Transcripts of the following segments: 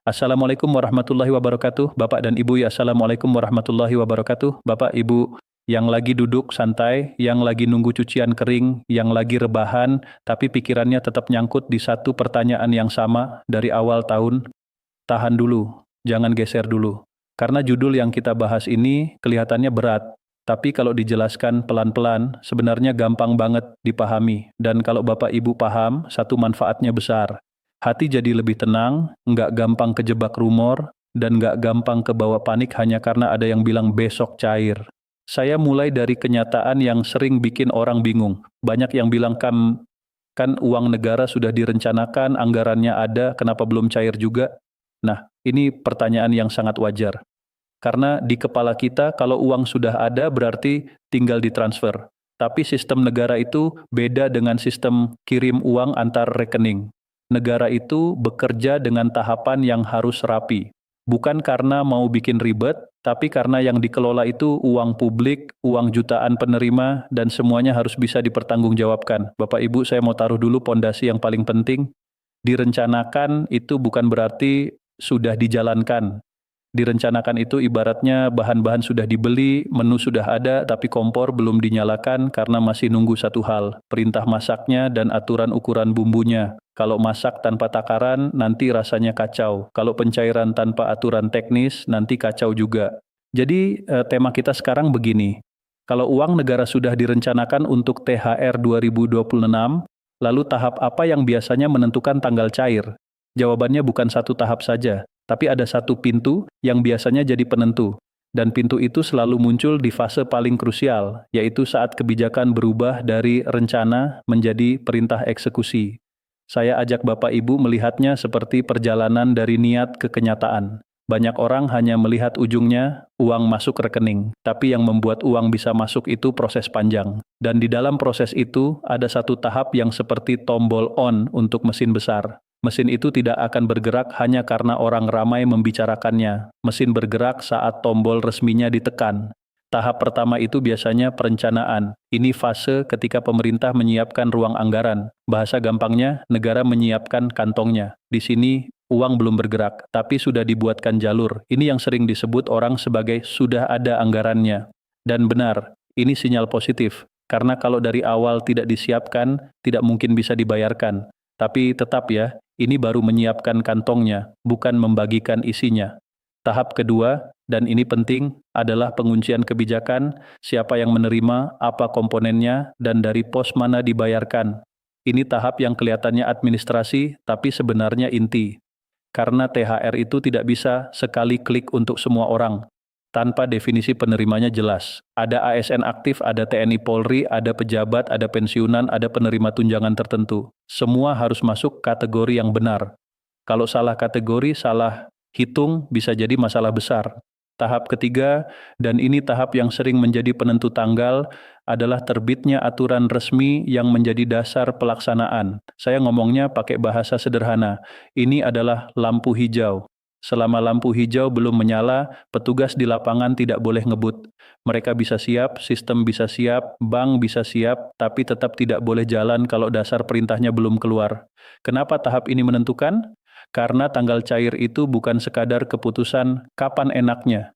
Assalamualaikum warahmatullahi wabarakatuh. Bapak dan Ibu ya, Assalamualaikum warahmatullahi wabarakatuh. Bapak, Ibu yang lagi duduk santai, yang lagi nunggu cucian kering, yang lagi rebahan, tapi pikirannya tetap nyangkut di satu pertanyaan yang sama dari awal tahun, tahan dulu, jangan geser dulu. Karena judul yang kita bahas ini kelihatannya berat, tapi kalau dijelaskan pelan-pelan, sebenarnya gampang banget dipahami. Dan kalau Bapak Ibu paham, satu manfaatnya besar. Hati jadi lebih tenang, nggak gampang kejebak rumor, dan nggak gampang kebawa panik hanya karena ada yang bilang besok cair. Saya mulai dari kenyataan yang sering bikin orang bingung. Banyak yang bilang kan uang negara sudah direncanakan, anggarannya ada, kenapa belum cair juga? Nah, ini pertanyaan yang sangat wajar. Karena di kepala kita kalau uang sudah ada berarti tinggal ditransfer. Tapi sistem negara itu beda dengan sistem kirim uang antar rekening. Negara itu bekerja dengan tahapan yang harus rapi. Bukan karena mau bikin ribet, tapi karena yang dikelola itu uang publik, uang jutaan penerima, dan semuanya harus bisa dipertanggungjawabkan. Bapak Ibu, saya mau taruh dulu pondasi yang paling penting. Direncanakan itu bukan berarti sudah dijalankan. Direncanakan itu ibaratnya bahan-bahan sudah dibeli, menu sudah ada, tapi kompor belum dinyalakan karena masih nunggu satu hal, perintah masaknya dan aturan ukuran bumbunya. Kalau masak tanpa takaran, nanti rasanya kacau. Kalau pencairan tanpa aturan teknis, nanti kacau juga. Jadi tema kita sekarang begini, kalau uang negara sudah direncanakan untuk THR 2026, lalu tahap apa yang biasanya menentukan tanggal cair? Jawabannya bukan satu tahap saja, tapi ada satu pintu yang biasanya jadi penentu. Dan pintu itu selalu muncul di fase paling krusial, yaitu saat kebijakan berubah dari rencana menjadi perintah eksekusi. Saya ajak Bapak Ibu melihatnya seperti perjalanan dari niat ke kenyataan. Banyak orang hanya melihat ujungnya, uang masuk rekening. Tapi yang membuat uang bisa masuk itu proses panjang. Dan di dalam proses itu, ada satu tahap yang seperti tombol on untuk mesin besar. Mesin itu tidak akan bergerak hanya karena orang ramai membicarakannya. Mesin bergerak saat tombol resminya ditekan. Tahap pertama itu biasanya perencanaan. Ini fase ketika pemerintah menyiapkan ruang anggaran. Bahasa gampangnya, negara menyiapkan kantongnya. Di sini, uang belum bergerak, tapi sudah dibuatkan jalur. Ini yang sering disebut orang sebagai sudah ada anggarannya. Dan benar, ini sinyal positif. Karena kalau dari awal tidak disiapkan, tidak mungkin bisa dibayarkan. Tapi tetap ya, ini baru menyiapkan kantongnya, bukan membagikan isinya. Tahap kedua, dan ini penting, adalah penguncian kebijakan, siapa yang menerima, apa komponennya, dan dari pos mana dibayarkan. Ini tahap yang kelihatannya administrasi, tapi sebenarnya inti. Karena THR itu tidak bisa sekali klik untuk semua orang, tanpa definisi penerimanya jelas. Ada ASN aktif, ada TNI Polri, ada pejabat, ada pensiunan, ada penerima tunjangan tertentu. Semua harus masuk kategori yang benar. Kalau salah kategori, salah hitung, bisa jadi masalah besar. Tahap ketiga, dan ini tahap yang sering menjadi penentu tanggal, adalah terbitnya aturan resmi yang menjadi dasar pelaksanaan. Saya ngomongnya pakai bahasa sederhana. Ini adalah lampu hijau. Selama lampu hijau belum menyala, petugas di lapangan tidak boleh ngebut. Mereka bisa siap, sistem bisa siap, bank bisa siap, tapi tetap tidak boleh jalan kalau dasar perintahnya belum keluar. Kenapa tahap ini menentukan? Karena tanggal cair itu bukan sekadar keputusan kapan enaknya.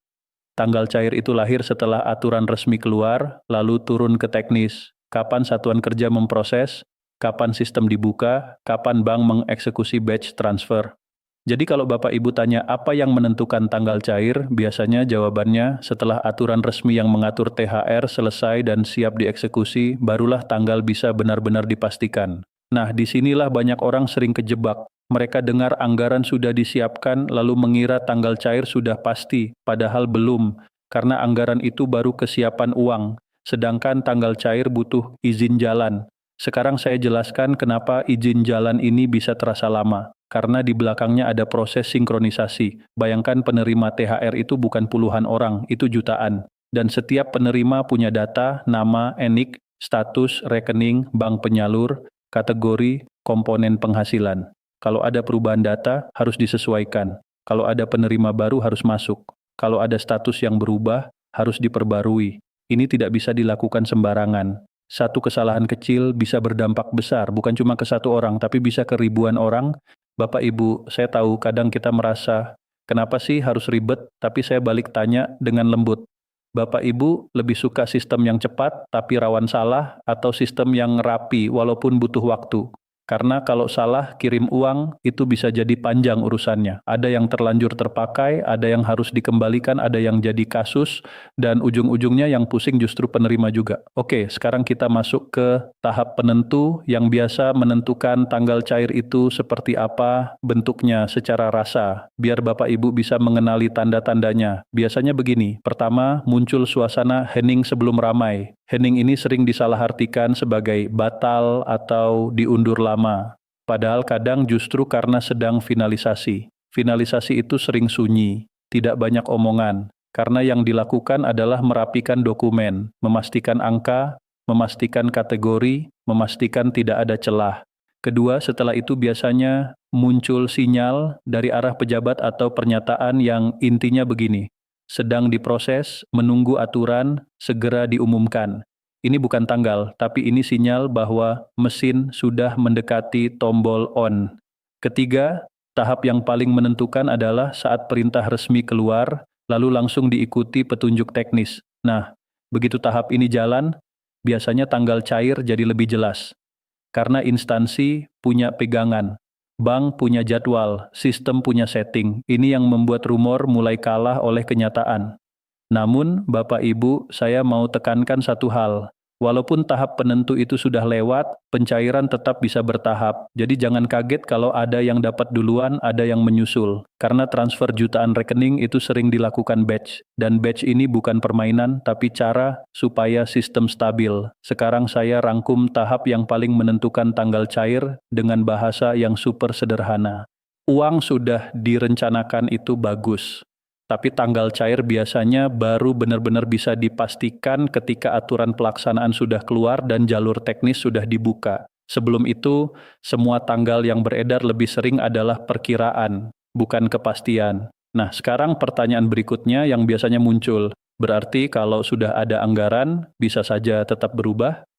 Tanggal cair itu lahir setelah aturan resmi keluar, lalu turun ke teknis. Kapan satuan kerja memproses, kapan sistem dibuka, kapan bank mengeksekusi batch transfer. Jadi kalau Bapak Ibu tanya apa yang menentukan tanggal cair, biasanya jawabannya setelah aturan resmi yang mengatur THR selesai dan siap dieksekusi, barulah tanggal bisa benar-benar dipastikan. Nah, disinilah banyak orang sering kejebak. Mereka dengar anggaran sudah disiapkan lalu mengira tanggal cair sudah pasti, padahal belum, karena anggaran itu baru kesiapan uang, sedangkan tanggal cair butuh izin jalan. Sekarang saya jelaskan kenapa izin jalan ini bisa terasa lama. Karena di belakangnya ada proses sinkronisasi. Bayangkan penerima THR itu bukan puluhan orang, itu jutaan. Dan setiap penerima punya data, nama, NIK, status, rekening, bank penyalur, kategori, komponen penghasilan. Kalau ada perubahan data, harus disesuaikan. Kalau ada penerima baru, harus masuk. Kalau ada status yang berubah, harus diperbarui. Ini tidak bisa dilakukan sembarangan. Satu kesalahan kecil bisa berdampak besar, bukan cuma ke satu orang, tapi bisa ke ribuan orang. Bapak Ibu, saya tahu kadang kita merasa, kenapa sih harus ribet, tapi saya balik tanya dengan lembut. Bapak Ibu lebih suka sistem yang cepat, tapi rawan salah, atau sistem yang rapi, walaupun butuh waktu? Karena kalau salah kirim uang, itu bisa jadi panjang urusannya. Ada yang terlanjur terpakai, ada yang harus dikembalikan, ada yang jadi kasus, dan ujung-ujungnya yang pusing justru penerima juga. Oke, sekarang kita masuk ke tahap penentu yang biasa menentukan tanggal cair itu seperti apa bentuknya secara rasa, biar Bapak Ibu bisa mengenali tanda-tandanya. Biasanya begini, pertama muncul suasana hening sebelum ramai. Hening ini sering disalahartikan sebagai batal atau diundur lama. Padahal kadang justru karena sedang finalisasi. Finalisasi itu sering sunyi, tidak banyak omongan. Karena yang dilakukan adalah merapikan dokumen, memastikan angka, memastikan kategori, memastikan tidak ada celah. Kedua, setelah itu biasanya muncul sinyal dari arah pejabat atau pernyataan yang intinya begini. Sedang diproses, menunggu aturan, segera diumumkan. Ini bukan tanggal, tapi ini sinyal bahwa mesin sudah mendekati tombol on. Ketiga, tahap yang paling menentukan adalah saat perintah resmi keluar, lalu langsung diikuti petunjuk teknis. Nah, begitu tahap ini jalan, biasanya tanggal cair jadi lebih jelas. Karena instansi punya pegangan. Bank punya jadwal, sistem punya setting. Ini yang membuat rumor mulai kalah oleh kenyataan. Namun, Bapak Ibu, saya mau tekankan satu hal. Walaupun tahap penentu itu sudah lewat, pencairan tetap bisa bertahap. Jadi jangan kaget kalau ada yang dapat duluan, ada yang menyusul. Karena transfer jutaan rekening itu sering dilakukan batch. Dan batch ini bukan permainan, tapi cara supaya sistem stabil. Sekarang saya rangkum tahap yang paling menentukan tanggal cair dengan bahasa yang super sederhana. Uang sudah direncanakan itu bagus. Tapi tanggal cair biasanya baru benar-benar bisa dipastikan ketika aturan pelaksanaan sudah keluar dan jalur teknis sudah dibuka. Sebelum itu, semua tanggal yang beredar lebih sering adalah perkiraan, bukan kepastian. Nah, sekarang pertanyaan berikutnya yang biasanya muncul. Berarti kalau sudah ada anggaran, bisa saja tetap berubah?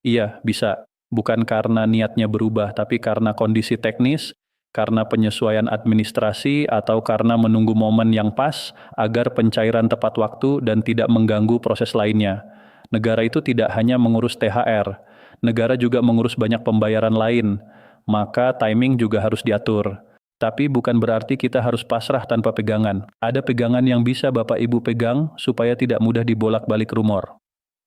Iya, bisa. Bukan karena niatnya berubah, tapi karena kondisi teknis, karena penyesuaian administrasi, atau karena menunggu momen yang pas agar pencairan tepat waktu dan tidak mengganggu proses lainnya. Negara itu tidak hanya mengurus THR, negara juga mengurus banyak pembayaran lain, maka timing juga harus diatur. Tapi bukan berarti kita harus pasrah tanpa pegangan. Ada pegangan yang bisa Bapak Ibu pegang supaya tidak mudah dibolak-balik rumor.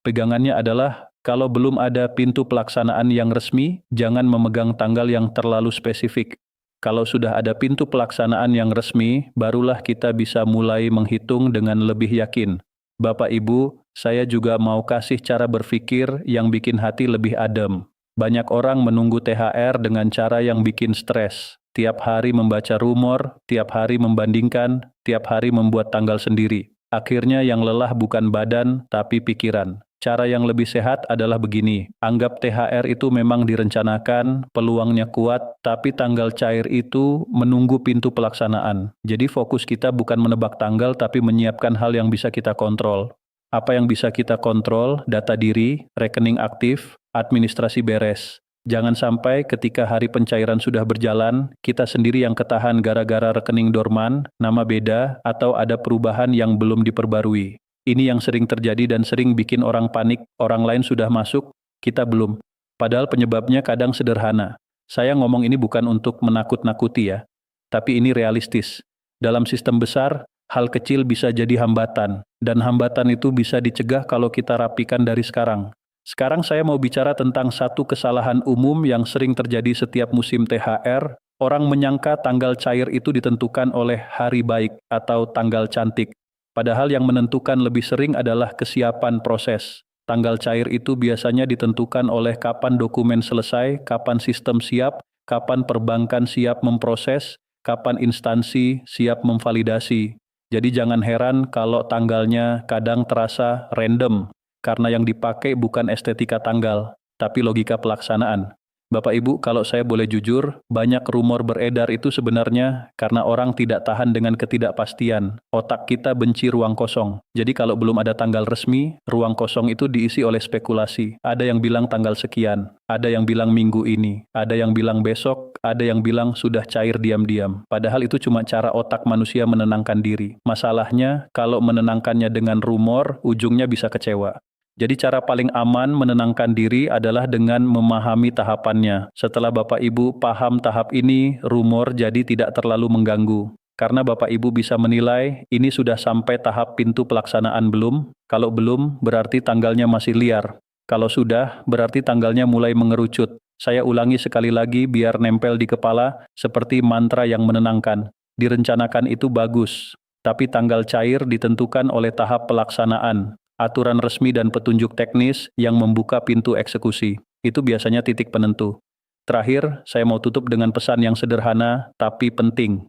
Pegangannya adalah, kalau belum ada pintu pelaksanaan yang resmi, jangan memegang tanggal yang terlalu spesifik. Kalau sudah ada pintu pelaksanaan yang resmi, barulah kita bisa mulai menghitung dengan lebih yakin. Bapak Ibu, saya juga mau kasih cara berpikir yang bikin hati lebih adem. Banyak orang menunggu THR dengan cara yang bikin stres. Tiap hari membaca rumor, tiap hari membandingkan, tiap hari membuat tanggal sendiri. Akhirnya yang lelah bukan badan, tapi pikiran. Cara yang lebih sehat adalah begini, anggap THR itu memang direncanakan, peluangnya kuat, tapi tanggal cair itu menunggu pintu pelaksanaan. Jadi fokus kita bukan menebak tanggal, tapi menyiapkan hal yang bisa kita kontrol. Apa yang bisa kita kontrol? Data diri, rekening aktif, administrasi beres. Jangan sampai ketika hari pencairan sudah berjalan, kita sendiri yang ketahan gara-gara rekening dorman, nama beda, atau ada perubahan yang belum diperbarui. Ini yang sering terjadi dan sering bikin orang panik, orang lain sudah masuk, kita belum. Padahal penyebabnya kadang sederhana. Saya ngomong ini bukan untuk menakut-nakuti ya, tapi ini realistis. Dalam sistem besar, hal kecil bisa jadi hambatan, dan hambatan itu bisa dicegah kalau kita rapikan dari sekarang. Sekarang saya mau bicara tentang satu kesalahan umum yang sering terjadi setiap musim THR. Orang menyangka tanggal cair itu ditentukan oleh hari baik atau tanggal cantik. Padahal yang menentukan lebih sering adalah kesiapan proses. Tanggal cair itu biasanya ditentukan oleh kapan dokumen selesai, kapan sistem siap, kapan perbankan siap memproses, kapan instansi siap memvalidasi. Jadi jangan heran kalau tanggalnya kadang terasa random, karena yang dipakai bukan estetika tanggal, tapi logika pelaksanaan. Bapak Ibu, kalau saya boleh jujur, banyak rumor beredar itu sebenarnya karena orang tidak tahan dengan ketidakpastian. Otak kita benci ruang kosong. Jadi kalau belum ada tanggal resmi, ruang kosong itu diisi oleh spekulasi. Ada yang bilang tanggal sekian, ada yang bilang minggu ini, ada yang bilang besok, ada yang bilang sudah cair diam-diam. Padahal itu cuma cara otak manusia menenangkan diri. Masalahnya, kalau menenangkannya dengan rumor, ujungnya bisa kecewa. Jadi cara paling aman menenangkan diri adalah dengan memahami tahapannya. Setelah Bapak Ibu paham tahap ini, rumor jadi tidak terlalu mengganggu. Karena Bapak Ibu bisa menilai ini sudah sampai tahap pintu pelaksanaan belum. Kalau belum, berarti tanggalnya masih liar. Kalau sudah, berarti tanggalnya mulai mengerucut. Saya ulangi sekali lagi biar nempel di kepala seperti mantra yang menenangkan. Direncanakan itu bagus, tapi tanggal cair ditentukan oleh tahap pelaksanaan. Aturan resmi dan petunjuk teknis yang membuka pintu eksekusi. Itu biasanya titik penentu. Terakhir, saya mau tutup dengan pesan yang sederhana tapi penting.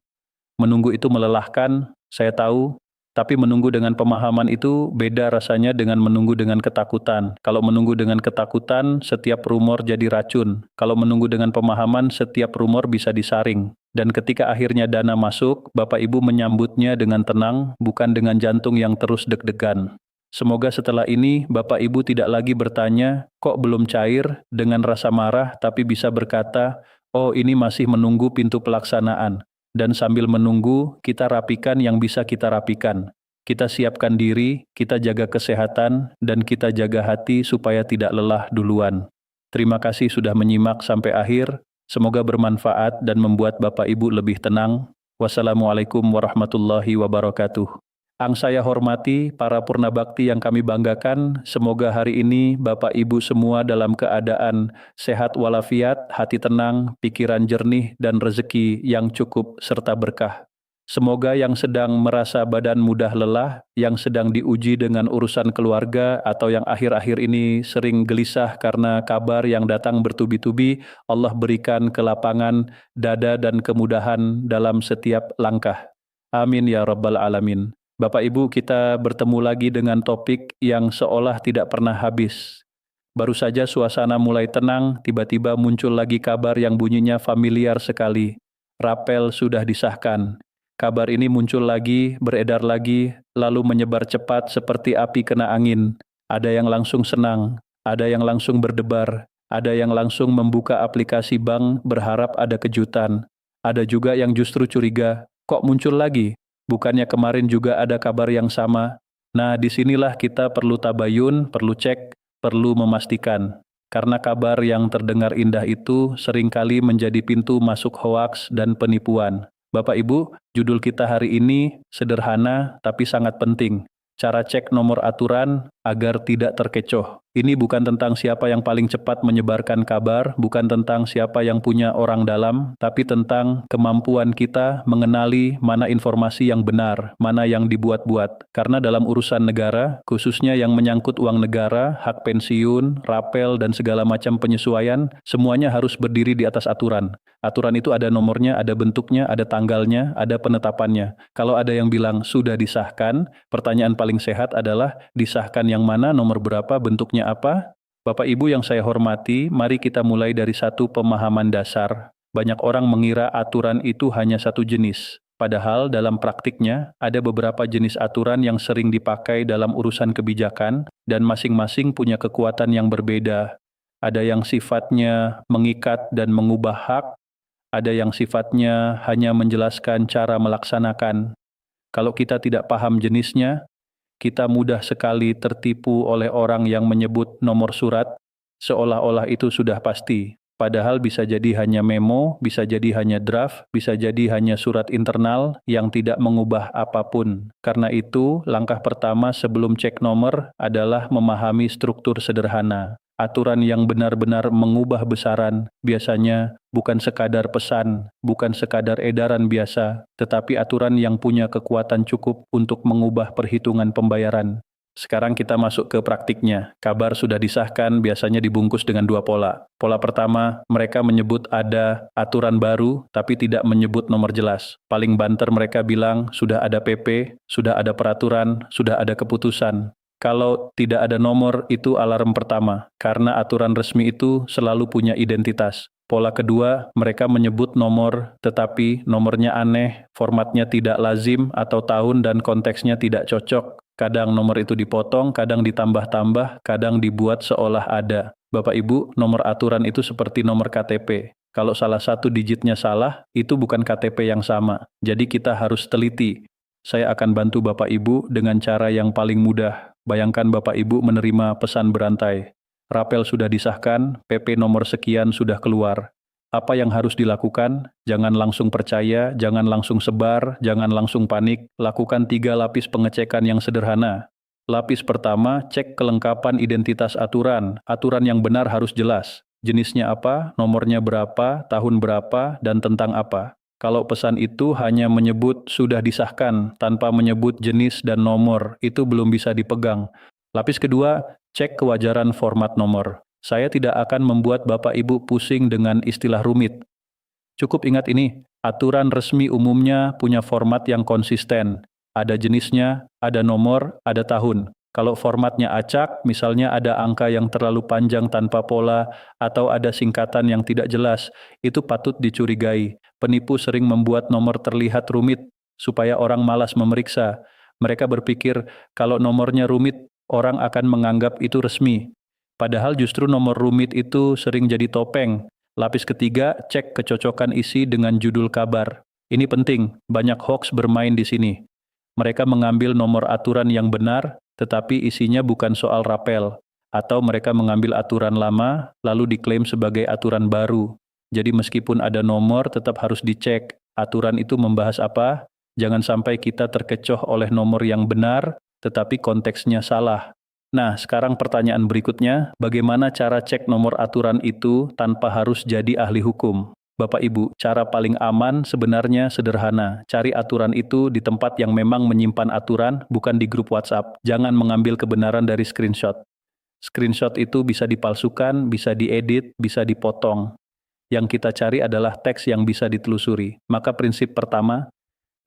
Menunggu itu melelahkan, saya tahu, tapi menunggu dengan pemahaman itu beda rasanya dengan menunggu dengan ketakutan. Kalau menunggu dengan ketakutan, setiap rumor jadi racun. Kalau menunggu dengan pemahaman, setiap rumor bisa disaring. Dan ketika akhirnya dana masuk, Bapak Ibu menyambutnya dengan tenang, bukan dengan jantung yang terus deg-degan. Semoga setelah ini Bapak Ibu tidak lagi bertanya, kok belum cair, dengan rasa marah, tapi bisa berkata, oh ini masih menunggu pintu pelaksanaan. Dan sambil menunggu, kita rapikan yang bisa kita rapikan. Kita siapkan diri, kita jaga kesehatan, dan kita jaga hati supaya tidak lelah duluan. Terima kasih sudah menyimak sampai akhir. Semoga bermanfaat dan membuat Bapak Ibu lebih tenang. Wassalamualaikum warahmatullahi wabarakatuh. Yang saya hormati, para purna bakti yang kami banggakan, semoga hari ini Bapak Ibu semua dalam keadaan sehat walafiat, hati tenang, pikiran jernih, dan rezeki yang cukup serta berkah. Semoga yang sedang merasa badan mudah lelah, yang sedang diuji dengan urusan keluarga, atau yang akhir-akhir ini sering gelisah karena kabar yang datang bertubi-tubi, Allah berikan kelapangan, dada dan kemudahan dalam setiap langkah. Amin ya Rabbal Alamin. Bapak Ibu, kita bertemu lagi dengan topik yang seolah tidak pernah habis. Baru saja suasana mulai tenang, tiba-tiba muncul lagi kabar yang bunyinya familiar sekali. Rapel sudah disahkan. Kabar ini muncul lagi, beredar lagi, lalu menyebar cepat seperti api kena angin. Ada yang langsung senang, ada yang langsung berdebar, ada yang langsung membuka aplikasi bank berharap ada kejutan. Ada juga yang justru curiga, kok muncul lagi? Bukannya kemarin juga ada kabar yang sama. Nah, disinilah kita perlu tabayun, perlu cek, perlu memastikan. Karena kabar yang terdengar indah itu seringkali menjadi pintu masuk hoaks dan penipuan. Bapak Ibu, judul kita hari ini sederhana tapi sangat penting. Cara cek nomor aturan agar tidak terkecoh. Ini bukan tentang siapa yang paling cepat menyebarkan kabar, bukan tentang siapa yang punya orang dalam, tapi tentang kemampuan kita mengenali mana informasi yang benar, mana yang dibuat-buat. Karena dalam urusan negara, khususnya yang menyangkut uang negara, hak pensiun, rapel, dan segala macam penyesuaian, semuanya harus berdiri di atas aturan. Aturan itu ada nomornya, ada bentuknya, ada tanggalnya, ada penetapannya. Kalau ada yang bilang sudah disahkan, pertanyaan paling sehat adalah disahkan yang mana, nomor berapa, bentuknya apa? Bapak Ibu yang saya hormati, mari kita mulai dari satu pemahaman dasar. Banyak orang mengira aturan itu hanya satu jenis. Padahal dalam praktiknya, ada beberapa jenis aturan yang sering dipakai dalam urusan kebijakan, dan masing-masing punya kekuatan yang berbeda. Ada yang sifatnya mengikat dan mengubah hak, ada yang sifatnya hanya menjelaskan cara melaksanakan. Kalau kita tidak paham jenisnya, kita mudah sekali tertipu oleh orang yang menyebut nomor surat, seolah-olah itu sudah pasti. Padahal bisa jadi hanya memo, bisa jadi hanya draft, bisa jadi hanya surat internal yang tidak mengubah apapun. Karena itu, langkah pertama sebelum cek nomor adalah memahami struktur sederhana. Aturan yang benar-benar mengubah besaran, biasanya bukan sekadar pesan, bukan sekadar edaran biasa, tetapi aturan yang punya kekuatan cukup untuk mengubah perhitungan pembayaran. Sekarang kita masuk ke praktiknya. Kabar sudah disahkan biasanya dibungkus dengan dua pola. Pola pertama, mereka menyebut ada aturan baru, tapi tidak menyebut nomor jelas. Paling banter mereka bilang, sudah ada PP, sudah ada peraturan, sudah ada keputusan. Kalau tidak ada nomor, itu alarm pertama, karena aturan resmi itu selalu punya identitas. Pola kedua, mereka menyebut nomor, tetapi nomornya aneh, formatnya tidak lazim, atau tahun dan konteksnya tidak cocok. Kadang nomor itu dipotong, kadang ditambah-tambah, kadang dibuat seolah ada. Bapak Ibu, nomor aturan itu seperti nomor KTP. Kalau salah satu digitnya salah, itu bukan KTP yang sama. Jadi kita harus teliti. Saya akan bantu Bapak Ibu dengan cara yang paling mudah. Bayangkan Bapak Ibu menerima pesan berantai. Rapel sudah disahkan, PP nomor sekian sudah keluar. Apa yang harus dilakukan? Jangan langsung percaya, jangan langsung sebar, jangan langsung panik. Lakukan 3 lapis pengecekan yang sederhana. Lapis pertama, cek kelengkapan identitas aturan. Aturan yang benar harus jelas. Jenisnya apa, nomornya berapa, tahun berapa, dan tentang apa. Kalau pesan itu hanya menyebut sudah disahkan tanpa menyebut jenis dan nomor, itu belum bisa dipegang. Lapis kedua, cek kewajaran format nomor. Saya tidak akan membuat Bapak Ibu pusing dengan istilah rumit. Cukup ingat ini, aturan resmi umumnya punya format yang konsisten. Ada jenisnya, ada nomor, ada tahun. Kalau formatnya acak, misalnya ada angka yang terlalu panjang tanpa pola, atau ada singkatan yang tidak jelas, itu patut dicurigai. Penipu sering membuat nomor terlihat rumit, supaya orang malas memeriksa. Mereka berpikir, kalau nomornya rumit, orang akan menganggap itu resmi. Padahal justru nomor rumit itu sering jadi topeng. Lapis ketiga, cek kecocokan isi dengan judul kabar. Ini penting, banyak hoax bermain di sini. Mereka mengambil nomor aturan yang benar, tetapi isinya bukan soal rapel. Atau mereka mengambil aturan lama, lalu diklaim sebagai aturan baru. Jadi meskipun ada nomor, tetap harus dicek. Aturan itu membahas apa? Jangan sampai kita terkecoh oleh nomor yang benar, tetapi konteksnya salah. Nah, sekarang pertanyaan berikutnya, bagaimana cara cek nomor aturan itu tanpa harus jadi ahli hukum? Bapak Ibu, cara paling aman sebenarnya sederhana. Cari aturan itu di tempat yang memang menyimpan aturan, bukan di grup WhatsApp. Jangan mengambil kebenaran dari screenshot. Screenshot itu bisa dipalsukan, bisa diedit, bisa dipotong. Yang kita cari adalah teks yang bisa ditelusuri. Maka prinsip pertama,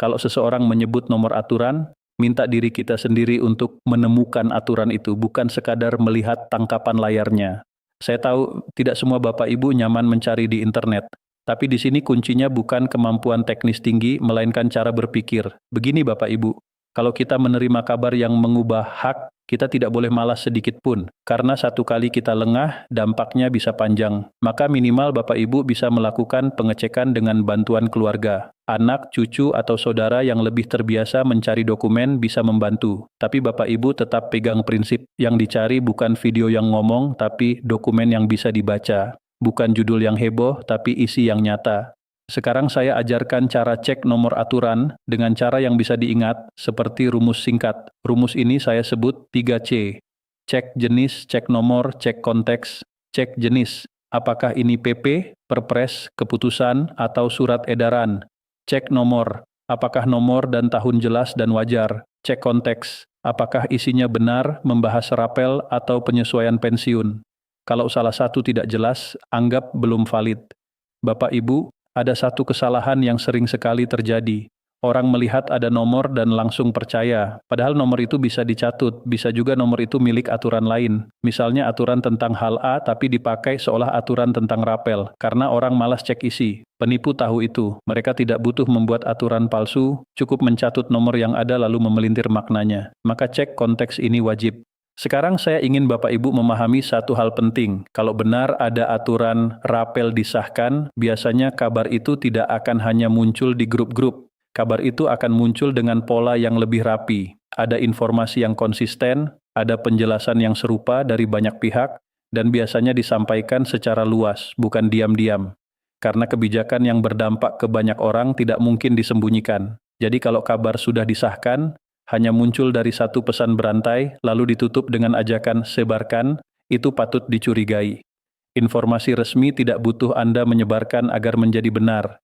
kalau seseorang menyebut nomor aturan, minta diri kita sendiri untuk menemukan aturan itu, bukan sekadar melihat tangkapan layarnya. Saya tahu tidak semua Bapak Ibu nyaman mencari di internet, tapi di sini kuncinya bukan kemampuan teknis tinggi, melainkan cara berpikir. Begini Bapak Ibu, kalau kita menerima kabar yang mengubah hak, kita tidak boleh malas sedikit pun, karena satu kali kita lengah, dampaknya bisa panjang. Maka minimal Bapak Ibu bisa melakukan pengecekan dengan bantuan keluarga. Anak, cucu, atau saudara yang lebih terbiasa mencari dokumen bisa membantu. Tapi Bapak Ibu tetap pegang prinsip yang dicari bukan video yang ngomong, tapi dokumen yang bisa dibaca. Bukan judul yang heboh, tapi isi yang nyata. Sekarang saya ajarkan cara cek nomor aturan dengan cara yang bisa diingat seperti rumus singkat. Rumus ini saya sebut 3C. Cek jenis, cek nomor, cek konteks, cek jenis. Apakah ini PP, Perpres, keputusan, atau surat edaran? Cek nomor. Apakah nomor dan tahun jelas dan wajar? Cek konteks. Apakah isinya benar, membahas rapel, atau penyesuaian pensiun? Kalau salah satu tidak jelas, anggap belum valid. Bapak Ibu, ada satu kesalahan yang sering sekali terjadi. Orang melihat ada nomor dan langsung percaya, padahal nomor itu bisa dicatut, bisa juga nomor itu milik aturan lain. Misalnya aturan tentang hal A tapi dipakai seolah aturan tentang rapel, karena orang malas cek isi. Penipu tahu itu, mereka tidak butuh membuat aturan palsu, cukup mencatut nomor yang ada lalu memelintir maknanya. Maka cek konteks ini wajib. Sekarang saya ingin Bapak Ibu memahami satu hal penting. Kalau benar ada aturan rapel disahkan, biasanya kabar itu tidak akan hanya muncul di grup-grup. Kabar itu akan muncul dengan pola yang lebih rapi. Ada informasi yang konsisten, ada penjelasan yang serupa dari banyak pihak, dan biasanya disampaikan secara luas, bukan diam-diam. Karena kebijakan yang berdampak ke banyak orang tidak mungkin disembunyikan. Jadi kalau kabar sudah disahkan, hanya muncul dari satu pesan berantai, lalu ditutup dengan ajakan sebarkan, itu patut dicurigai. Informasi resmi tidak butuh Anda menyebarkan agar menjadi benar.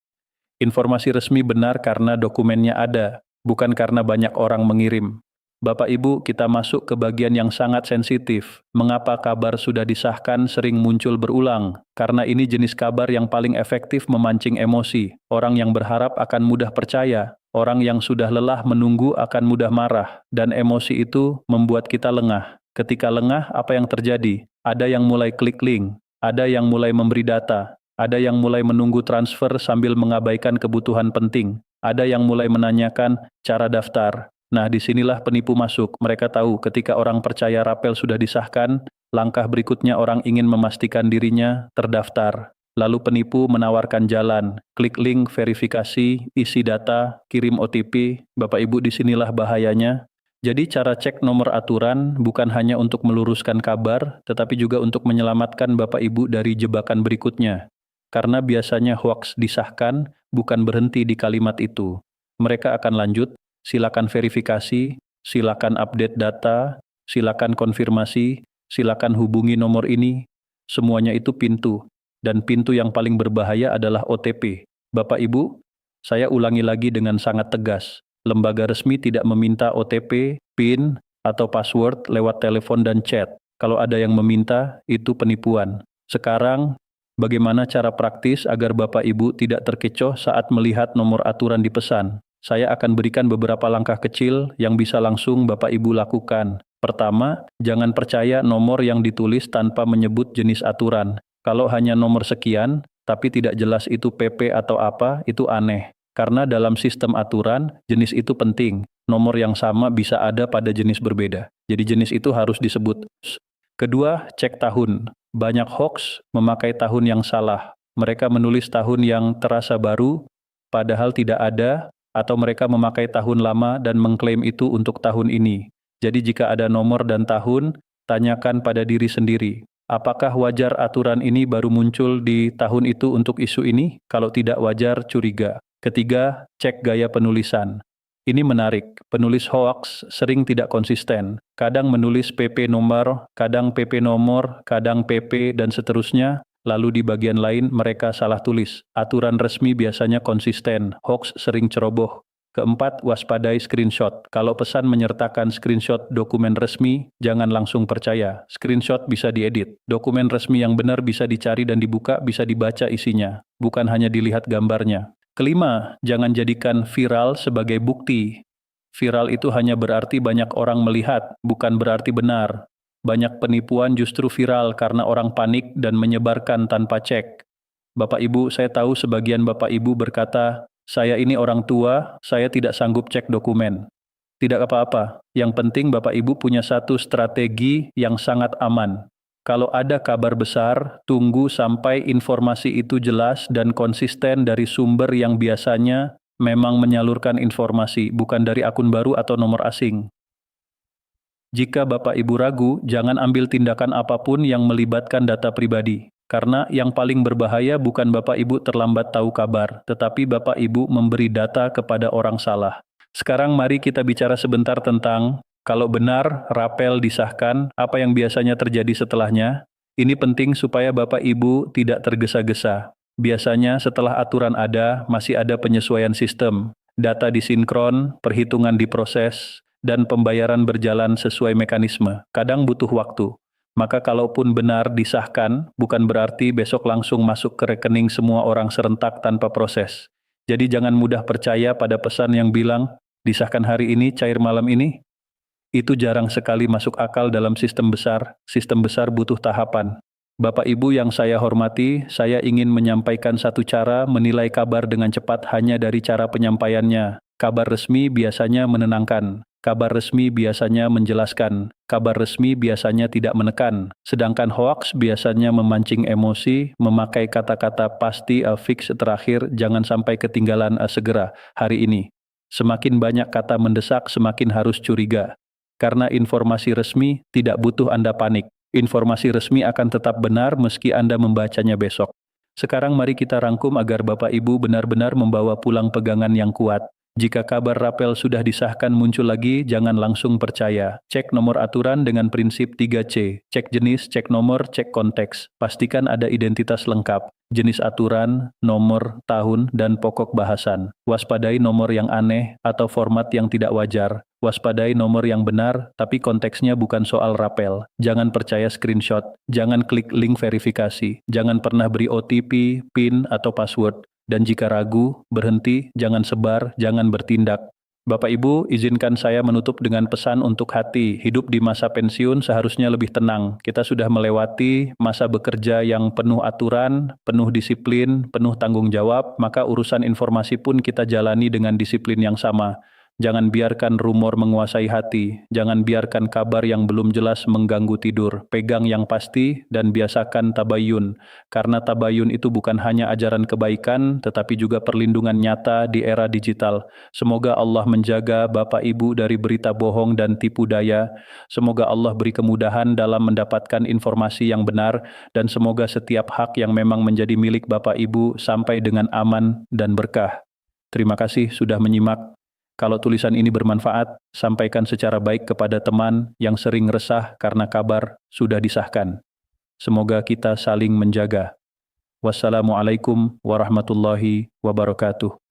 Informasi resmi benar karena dokumennya ada, bukan karena banyak orang mengirim. Bapak Ibu, kita masuk ke bagian yang sangat sensitif. Mengapa kabar sudah disahkan sering muncul berulang? Karena ini jenis kabar yang paling efektif memancing emosi. Orang yang berharap akan mudah percaya. Orang yang sudah lelah menunggu akan mudah marah, dan emosi itu membuat kita lengah. Ketika lengah, apa yang terjadi? Ada yang mulai klik link, ada yang mulai memberi data, ada yang mulai menunggu transfer sambil mengabaikan kebutuhan penting, ada yang mulai menanyakan cara daftar. Nah, disinilah penipu masuk. Mereka tahu ketika orang percaya rapel sudah disahkan, langkah berikutnya orang ingin memastikan dirinya terdaftar. Lalu penipu menawarkan jalan, klik link verifikasi, isi data, kirim OTP. Bapak Ibu, disinilah bahayanya. Jadi cara cek nomor aturan bukan hanya untuk meluruskan kabar, tetapi juga untuk menyelamatkan Bapak Ibu dari jebakan berikutnya. Karena biasanya hoaks disahkan bukan berhenti di kalimat itu. Mereka akan lanjut, silakan verifikasi, silakan update data, silakan konfirmasi, silakan hubungi nomor ini. Semuanya itu pintu. Dan pintu yang paling berbahaya adalah OTP. Bapak Ibu, saya ulangi lagi dengan sangat tegas. Lembaga resmi tidak meminta OTP, PIN, atau password lewat telepon dan chat. Kalau ada yang meminta, itu penipuan. Sekarang, bagaimana cara praktis agar Bapak Ibu tidak terkecoh saat melihat nomor aturan di pesan? Saya akan berikan beberapa langkah kecil yang bisa langsung Bapak Ibu lakukan. Pertama, jangan percaya nomor yang ditulis tanpa menyebut jenis aturan. Kalau hanya nomor sekian, tapi tidak jelas itu PP atau apa, itu aneh. Karena dalam sistem aturan, jenis itu penting. Nomor yang sama bisa ada pada jenis berbeda. Jadi jenis itu harus disebut. Kedua, cek tahun. Banyak hoax memakai tahun yang salah. Mereka menulis tahun yang terasa baru, padahal tidak ada, atau mereka memakai tahun lama dan mengklaim itu untuk tahun ini. Jadi jika ada nomor dan tahun, tanyakan pada diri sendiri. Apakah wajar aturan ini baru muncul di tahun itu untuk isu ini? Kalau tidak wajar, curiga. Ketiga, cek gaya penulisan. Ini menarik, penulis hoax sering tidak konsisten. Kadang menulis PP nomor, kadang PP nomor, kadang PP, dan seterusnya. Lalu di bagian lain mereka salah tulis. Aturan resmi biasanya konsisten, hoax sering ceroboh. Keempat, waspadai screenshot. Kalau pesan menyertakan screenshot dokumen resmi, jangan langsung percaya. Screenshot bisa diedit. Dokumen resmi yang benar bisa dicari dan dibuka, bisa dibaca isinya. Bukan hanya dilihat gambarnya. Kelima, jangan jadikan viral sebagai bukti. Viral itu hanya berarti banyak orang melihat, bukan berarti benar. Banyak penipuan justru viral karena orang panik dan menyebarkan tanpa cek. Bapak Ibu, saya tahu sebagian Bapak Ibu berkata, saya ini orang tua, saya tidak sanggup cek dokumen. Tidak apa-apa, yang penting Bapak Ibu punya satu strategi yang sangat aman. Kalau ada kabar besar, tunggu sampai informasi itu jelas dan konsisten dari sumber yang biasanya memang menyalurkan informasi, bukan dari akun baru atau nomor asing. Jika Bapak Ibu ragu, jangan ambil tindakan apapun yang melibatkan data pribadi. Karena yang paling berbahaya bukan Bapak Ibu terlambat tahu kabar, tetapi Bapak Ibu memberi data kepada orang salah. Sekarang mari kita bicara sebentar tentang, kalau benar rapel disahkan, apa yang biasanya terjadi setelahnya. Ini penting supaya Bapak Ibu tidak tergesa-gesa. Biasanya setelah aturan ada, masih ada penyesuaian sistem. Data disinkron, perhitungan diproses, dan pembayaran berjalan sesuai mekanisme. Kadang butuh waktu. Maka kalaupun benar disahkan, bukan berarti besok langsung masuk ke rekening semua orang serentak tanpa proses. Jadi jangan mudah percaya pada pesan yang bilang, disahkan hari ini, cair malam ini. Itu jarang sekali masuk akal dalam sistem besar. Sistem besar butuh tahapan. Bapak Ibu yang saya hormati, saya ingin menyampaikan satu cara menilai kabar dengan cepat hanya dari cara penyampaiannya. Kabar resmi biasanya menenangkan. Kabar resmi biasanya menjelaskan, kabar resmi biasanya tidak menekan, sedangkan hoaks biasanya memancing emosi, memakai kata-kata pasti, fix terakhir, jangan sampai ketinggalan, segera, hari ini. Semakin banyak kata mendesak, semakin harus curiga. Karena informasi resmi tidak butuh Anda panik. Informasi resmi akan tetap benar meski Anda membacanya besok. Sekarang mari kita rangkum agar Bapak Ibu benar-benar membawa pulang pegangan yang kuat. Jika kabar rapel sudah disahkan muncul lagi, jangan langsung percaya. Cek nomor aturan dengan prinsip 3C. Cek jenis, cek nomor, cek konteks. Pastikan ada identitas lengkap. Jenis aturan, nomor, tahun, dan pokok bahasan. Waspadai nomor yang aneh atau format yang tidak wajar. Waspadai nomor yang benar, tapi konteksnya bukan soal rapel. Jangan percaya screenshot. Jangan klik link verifikasi. Jangan pernah beri OTP, PIN, atau password. Dan jika ragu, berhenti, jangan sebar, jangan bertindak. Bapak Ibu, izinkan saya menutup dengan pesan untuk hati. Hidup di masa pensiun seharusnya lebih tenang. Kita sudah melewati masa bekerja yang penuh aturan, penuh disiplin, penuh tanggung jawab, maka urusan informasi pun kita jalani dengan disiplin yang sama. Jangan biarkan rumor menguasai hati. Jangan biarkan kabar yang belum jelas mengganggu tidur. Pegang yang pasti dan biasakan tabayun. Karena tabayun itu bukan hanya ajaran kebaikan, tetapi juga perlindungan nyata di era digital. Semoga Allah menjaga Bapak Ibu dari berita bohong dan tipu daya. Semoga Allah beri kemudahan dalam mendapatkan informasi yang benar, dan semoga setiap hak yang memang menjadi milik Bapak Ibu sampai dengan aman dan berkah. Terima kasih sudah menyimak. Kalau tulisan ini bermanfaat, sampaikan secara baik kepada teman yang sering resah karena kabar sudah disahkan. Semoga kita saling menjaga. Wassalamualaikum warahmatullahi wabarakatuh.